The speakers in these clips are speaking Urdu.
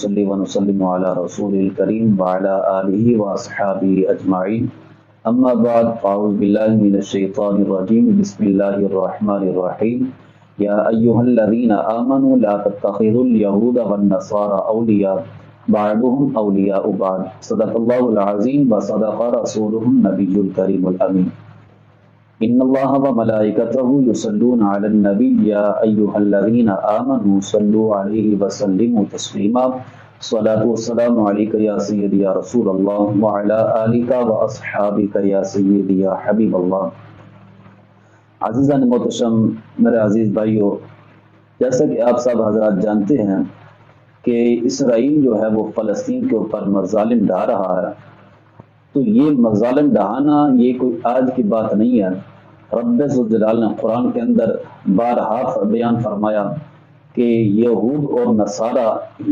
نصلي ونسلم على رسول الكريم وعلى آله وأصحابه أجمعين أما بعد فأعوذ بالله من الشيطان الرجيم بسم الله الرحمن الرحيم يا أيها الذين آمنوا لا تتخذوا اليهود والنصارى أولياء بعضهم أولياء بعض صدق الله العظيم وصدق رسوله النبي الكريم الأمين إن الله وملائكته يصلون على النبي يا أيها الذين آمنوا صلوا عليه وسلموا تسليما صلاة والسلام عليك يا سيدي يا رسول الله وعلى آلك وأصحابك يا سيدي يا حبيب الله. عزیزان محتشم، میرے عزیز بھائیو، جیسا کہ آپ سب حضرات جانتے ہیں کہ اسرائیل جو ہے وہ فلسطین کے اوپر مظالم ڈھا رہا ہے، تو یہ مظالم ڈھانا یہ کوئی آج کی بات نہیں ہے۔ رب ذوالجلال نے قرآن کے اندر بارہا بیان فرمایا کہ یہود اور نصارہ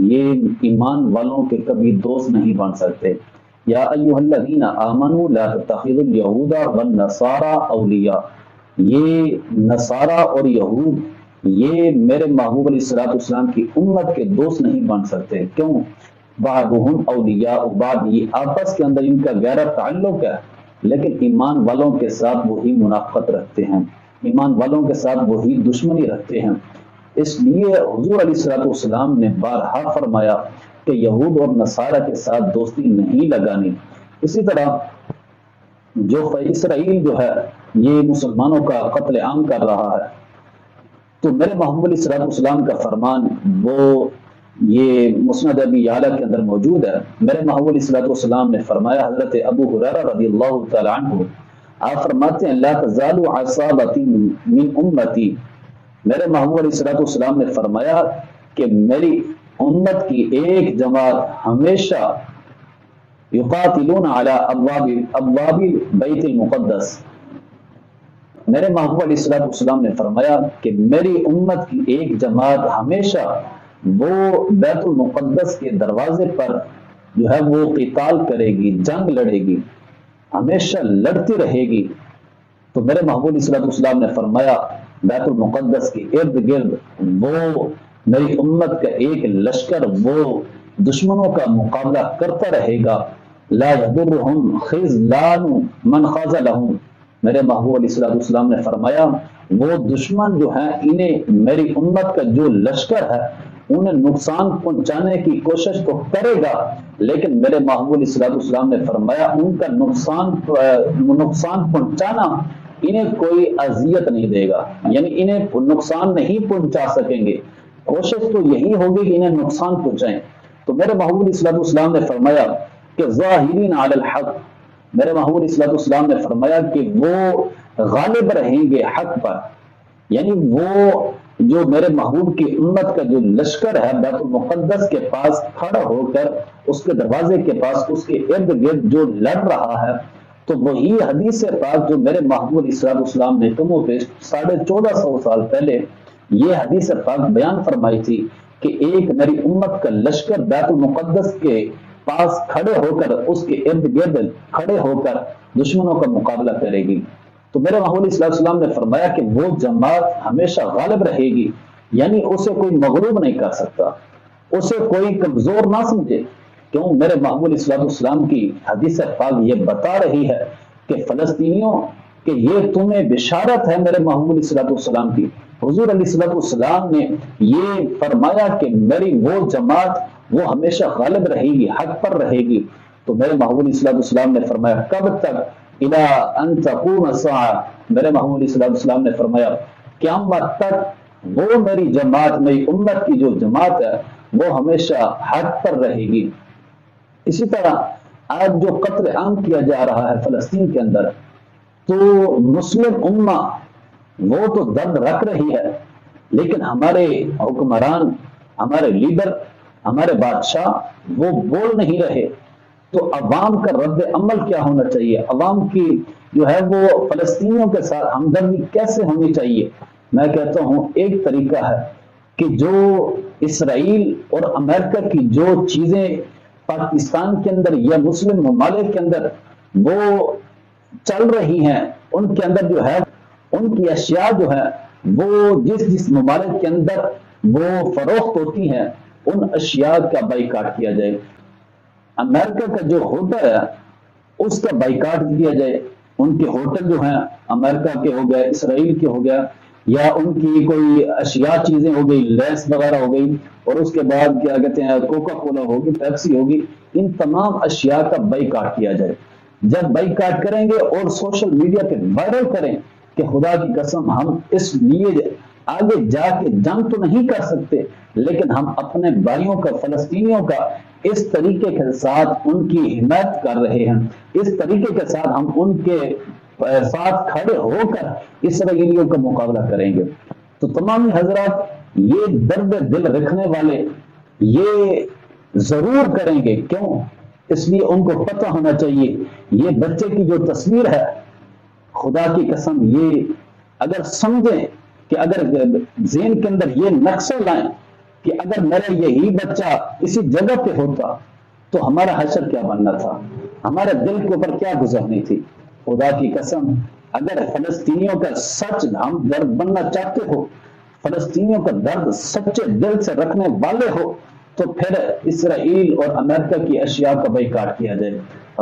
یہ ایمان والوں کے کبھی دوست نہیں بن سکتے۔ یا ایھا الذین آمنوا لا تتخذوا اليہود والنصارى اولیاء، یہ نصارہ اور یہود یہ میرے محبوب علیہ السلام کی امت کے دوست نہیں بن سکتے۔ کیوں؟ بعضهم اولیاء بعض، یہ آپس کے اندر ان کا گہرا تعلق ہے، لیکن ایمان والوں کے ساتھ وہی منافقت رکھتے ہیں، ایمان والوں کے ساتھ وہی دشمنی رکھتے ہیں۔ اس لیے حضور علیہ السلام نے بارہا فرمایا کہ یہود اور نصارہ کے ساتھ دوستی نہیں لگانی۔ اسی طرح جو اسرائیل جو ہے یہ مسلمانوں کا قتل عام کر رہا ہے، تو میرے محبوب علیہ السلام کا فرمان وہ یہ مسند ابی یعلا کے اندر موجود ہے۔ میرے محبوب علیہ السلام نے فرمایا، حضرت ابو ہریرہ رضی اللہ تعالی عنہ آپ فرماتے ہیں لا تزال عصابتی من امتی، میرے محبوب علیہ السلام نے فرمایا کہ میری امت کی ایک جماعت ہمیشہ یقاتلون علی ابواب بیت المقدس، میرے محبوب علیہ السلام نے فرمایا کہ میری امت کی ایک جماعت ہمیشہ وہ بیت المقدس کے دروازے پر جو ہے وہ قتال کرے گی، جنگ لڑے گی، ہمیشہ لڑتی رہے گی۔ تو میرے محبوب علیہ السلام نے فرمایا بیت المقدس کے ارد گرد وہ میری امت کا ایک لشکر وہ دشمنوں کا مقابلہ کرتا رہے گا، لا یضرهم خذلان من خذلهم، میرے محبوب علیہ السلام نے فرمایا وہ دشمن جو ہیں انہیں میری امت کا جو لشکر ہے انہیں نقصان پہنچانے کی کوشش تو کرے گا، لیکن میرے محبوب علیہ السلام نے فرمایا ان کا نقصان پہنچانا انہیں کوئی اذیت نہیں دے گا، یعنی انہیں نقصان نہیں پہنچا سکیں گے، کوشش تو یہی ہوگی کہ انہیں نقصان پہنچائیں۔ تو میرے محبوب علیہ السلام نے فرمایا کہ ظاہرین علی الحق، میرے محبوب علیہ السلام نے فرمایا کہ وہ غالب رہیں گے حق پر، یعنی وہ جو میرے محبوب کی امت کا جو لشکر ہے بیت المقدس کے پاس کھڑا ہو کر اس کے دروازے کے پاس اس کے ارد گرد جو لڑ رہا ہے، تو وہی حدیث پاک جو میرے محبوب علیہ السلام نے کم و بیش 1450 سال پہلے یہ حدیث پاک بیان فرمائی تھی کہ ایک میری امت کا لشکر بیت المقدس کے پاس کھڑے ہو کر اس کے ارد گرد کھڑے ہو کر دشمنوں کا مقابلہ کرے گی۔ تو میرے محبوب علیہ السلام نے فرمایا کہ وہ جماعت ہمیشہ غالب رہے گی، یعنی اسے کوئی مغلوب نہیں کر سکتا، اسے کوئی کمزور نہ سمجھے۔ کیوں؟ میرے محبوب علیہ السلام کی حدیث پاک یہ بتا رہی ہے کہ فلسطینیوں کہ یہ تمہیں بشارت ہے میرے محبوب علیہ السلام کی، حضور علیہ السلام نے یہ فرمایا کہ میری وہ جماعت وہ ہمیشہ غالب رہے گی، حق پر رہے گی۔ تو میرے محبوب علیہ السلام نے فرمایا کب تک؟ اِلَىٰ أَن تَقُومَ السَّاعَةُ، میرے محبوب علیہ السلام نے فرمایا قیامت تک وہ میری جماعت، میری امت کی جو جماعت ہے وہ ہمیشہ حق پر رہے گی۔ اسی طرح آج جو قتل عام کیا جا رہا ہے فلسطین کے اندر، تو مسلم امہ وہ تو درد رکھ رہی ہے، لیکن ہمارے حکمران، ہمارے لیڈر، ہمارے بادشاہ وہ بول نہیں رہے۔ تو عوام کا رد عمل کیا ہونا چاہیے؟ عوام کی جو ہے وہ فلسطینیوں کے ساتھ ہمدردی کیسے ہونی چاہیے؟ میں کہتا ہوں ایک طریقہ ہے کہ جو اسرائیل اور امریکہ کی جو چیزیں پاکستان کے اندر یا مسلم ممالک کے اندر وہ چل رہی ہیں، ان کے اندر جو ہے ان کی اشیاء جو ہے وہ جس ممالک کے اندر وہ فروخت ہوتی ہیں ان اشیاء کا بائیکاٹ کیا جائے۔ امریکہ کا جو ہوٹل ہے اس کا بائیکاٹ کیا جائے، ان کے ہوٹل جو ہیں امریکہ کے ہو گئے، اسرائیل کے ہو گیا، یا ان کی کوئی اشیاء چیزیں ہو گئی، لیس وغیرہ ہو گئی، اور اس کے بعد کیا کہتے ہیں کوکا کولا ہوگی، پیپسی ہوگی، ان تمام اشیاء کا بائیکاٹ کیا جائے۔ جب بائیکاٹ کریں گے اور سوشل میڈیا پہ وائرل کریں کہ خدا کی قسم ہم اس لیے آگے جا کے جنگ تو نہیں کر سکتے، لیکن ہم اپنے بھائیوں کا، فلسطینیوں کا اس طریقے کے ساتھ ان کی حمایت کر رہے ہیں، اس طریقے کے ساتھ ہم ان کے ساتھ کھڑے ہو کر اسرائیلیوں کا مقابلہ کریں گے، تو تمام حضرات یہ درد دل رکھنے والے یہ ضرور کریں گے۔ کیوں؟ اس لیے ان کو پتہ ہونا چاہیے یہ بچے کی جو تصویر ہے، خدا کی قسم یہ اگر سمجھیں کہ اگر ذہن کے اندر یہ نقشہ لائیں کہ اگر میرا یہی بچہ اسی جگہ پہ ہوتا تو ہمارا حشر کیا بننا تھا، ہمارے دل کے اوپر کیا گزرنی تھی۔ خدا کی قسم اگر فلسطینیوں کا سچ ہم درد بننا چاہتے ہو، فلسطینیوں کا درد سچے دل سے رکھنے والے ہو، تو پھر اسرائیل اور امریکہ کی اشیاء کا بائیکاٹ کیا جائے۔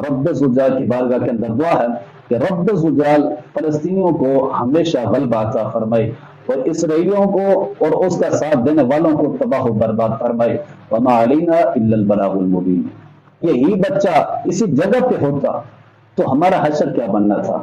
رب ذوالجلال کی بارگاہ کے اندر دعا ہے کہ رب ذوالجلال فلسطینیوں کو ہمیشہ غلبہ عطا فرمائے اور اسرائیلیوں کو اور اس کا ساتھ دینے والوں کو تباہ و برباد فرمائے۔ وما علینا الا البلاغ المبین۔ یہی بچہ اسی جگہ پہ ہوتا تو ہمارا حشر کیا بننا تھا۔